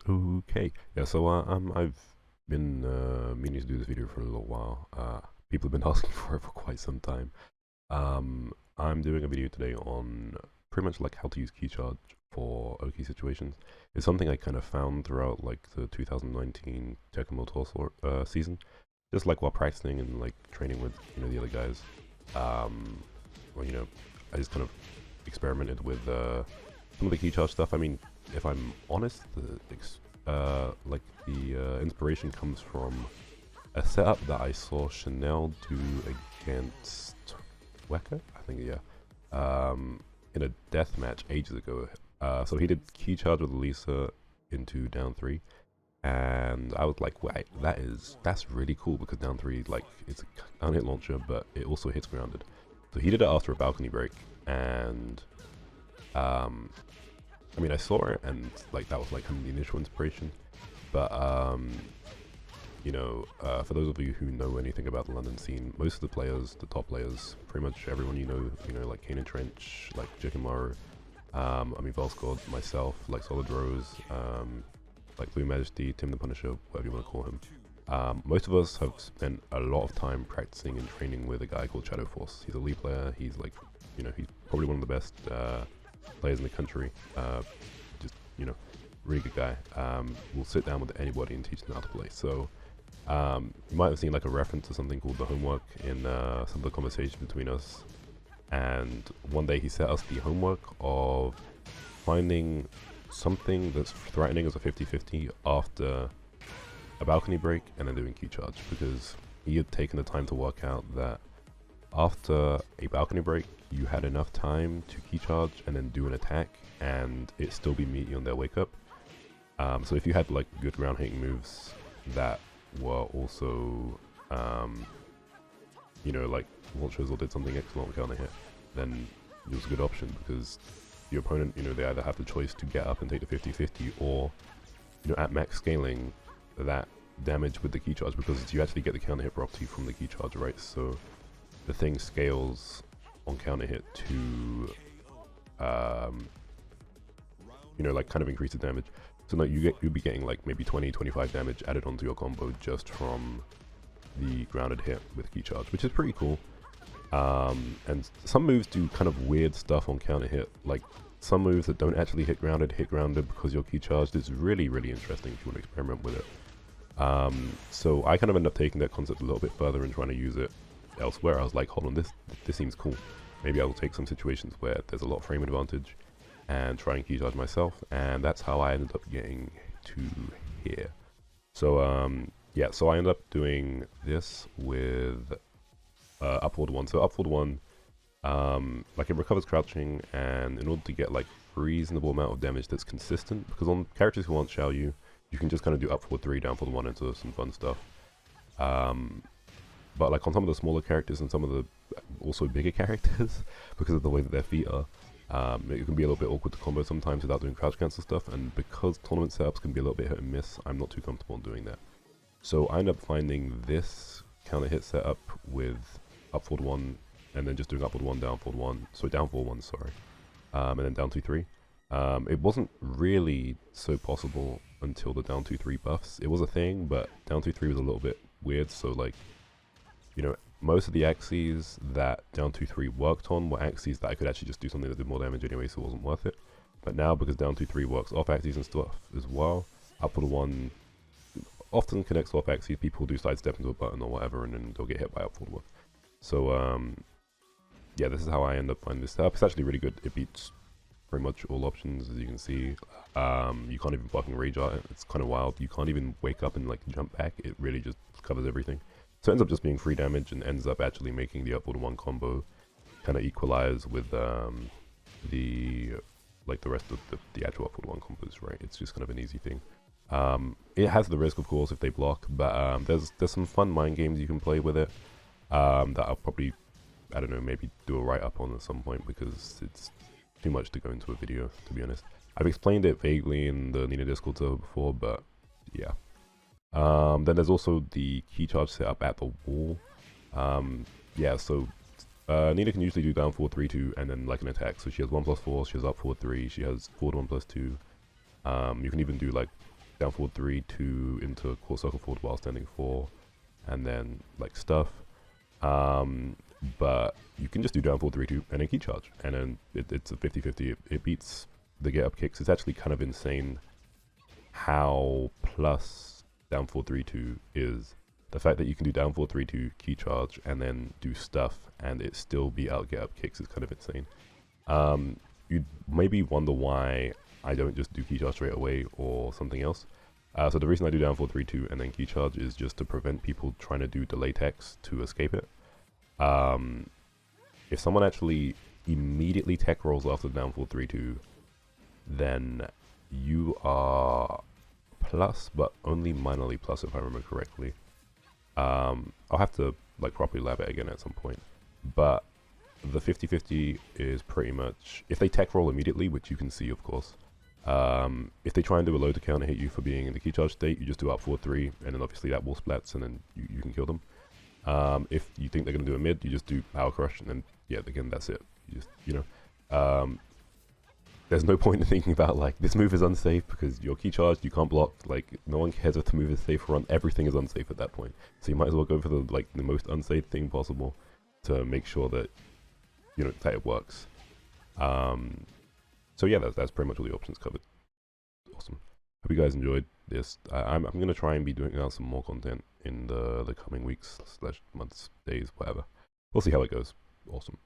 Okay, yeah. So I've been meaning to do this video for a little while. People have been asking for it for quite some time. I'm doing a video today on pretty much like how to use key charge for OT situations. It's something I kind of found throughout like the 2019 Tekken season, just like while practicing and like training with the other guys. Well, I just kind of experimented with some of the key charge stuff. I mean, if I'm honest, the inspiration comes from a setup that I saw Chanel do against Weka, I think, yeah, in a death match ages ago. So he did key charge with Lisa into down three, and I was like, wait, that's really cool because down three, like, it's a down hit launcher, but it also hits grounded. So he did it after a balcony break, and um, I mean, I saw it, and like that was like kind of the initial inspiration. But for those of you who know anything about the London scene, most of the players, the top players, pretty much everyone like Kane and Trench, like Jick and Morrow, I mean Volscott, myself, like Solid Rose, like Blue Majesty, Tim the Punisher, whatever you want to call him. Most of us have spent a lot of time practicing and training with a guy called Shadow Force. He's a League player. He's like, he's probably one of the best players in the country. Just, really good guy. Will sit down with anybody and teach them how to play. So you might have seen like a reference to something called the homework in some of the conversation between us. And one day he set us the homework of finding something that's threatening as a 50-50 after a balcony break and then doing key charge, because he had taken the time to work out that after a balcony break you had enough time to key charge and then do an attack and it still be meaty on their wake up. So if you had like good ground hitting moves that were also like launchers or did something excellent on counter hit, then it was a good option because the opponent, they either have the choice to get up and take the 50-50 or, at max scaling, that damage with the key charge, because you actually get the counter hit property from the key charge, right? So the thing scales on counter hit to, like kind of increase the damage. So now you'll be getting like maybe 20-25 damage added onto your combo just from the grounded hit with key charge, which is pretty cool. And some moves do kind of weird stuff on counter hit, like some moves that don't actually hit grounded because you're key charged. Is really, really interesting if you want to experiment with it. So I kind of end up taking that concept a little bit further and trying to use it elsewhere. I was like, hold on, this seems cool. Maybe I will take some situations where there's a lot of frame advantage and try and key charge myself, and that's how I ended up getting to here. So yeah, so I ended up doing this with upward one. So upward one, like it recovers crouching, and in order to get like reasonable amount of damage that's consistent, because on characters who aren't Xiaoyu, you can just kind of do up forward 3, down forward 1 into some fun stuff. But like on some of the smaller characters and some of the also bigger characters, because of the way that their feet are, it can be a little bit awkward to combo sometimes without doing crouch cancel stuff, and because tournament setups can be a little bit hit and miss, I'm not too comfortable in doing that. So I end up finding this counter hit setup with up forward 1, and then just doing upward 1, down forward 1, so down forward 1, sorry, and then down 2-3. It wasn't really so possible until the down 2-3 buffs. It was a thing, but down 2-3 was a little bit weird, so like, most of the axes that down 2-3 worked on were axes that I could actually just do something that did more damage anyway, so it wasn't worth it. But now, because down 2-3 works off axes and stuff as well, upward 1 often connects off axes. People do sidestep into a button or whatever, and then they'll get hit by upward 1. So yeah, this is how I end up finding this setup. It's actually really good. It beats pretty much all options, as you can see. You can't even fucking rage art it. It's kind of wild. You can't even wake up and like jump back. It really just covers everything. So it ends up just being free damage and ends up actually making the upward 1 combo kind of equalize with the rest of the actual upward 1 combos, right? It's just kind of an easy thing. It has the risk, of course, if they block, but there's some fun mind games you can play with it that I'll probably, I don't know, maybe do a write-up on at some point, because it's too much to go into a video, to be honest. I've explained it vaguely in the Nina Discord server before, but yeah. Then there's also the key charge setup at the wall. Yeah, so Nina can usually do down forward 3-2 and then like an attack. So she has 1+4, she has up forward 3, she has forward 1+2. You can even do like down forward 3, 2 into quarter circle forward while standing 4, and then like stuff. But you can just do down forward 3, 2, and then key charge, and then it's a 50-50. It beats the get up kicks. It's actually kind of insane how plus down forward 3, 2 is. The fact that you can do down forward 3, 2, key charge, and then do stuff, and it still be out get up kicks is kind of insane. You'd maybe wonder why I don't just do key charge straight away or something else. So the reason I do down forward 3, 2, and then key charge is just to prevent people trying to do delay techs to escape it. If someone actually immediately tech rolls after down forward 3, 2, then you are plus, but only minorly plus if I remember correctly. I'll have to like properly lab it again at some point, but the 50-50 is pretty much if they tech roll immediately, which you can see of course. If they try and do a load to counter hit you for being in the key charge state, you just do up forward 3, and then obviously that wall splats, and then you can kill them. If you think they're gonna do a mid, you just do power crush, and then yeah, again that's it. You just there's no point in thinking about like this move is unsafe because you're key charged, you can't block. Like no one cares if the move is safe or run. Everything is unsafe at that point. So you might as well go for the most unsafe thing possible to make sure that that it works. So yeah, that's pretty much all the options covered. Awesome. Hope you guys enjoyed this. I'm gonna try and be doing out some more content in the coming weeks / months, days, whatever. We'll see how it goes. Awesome.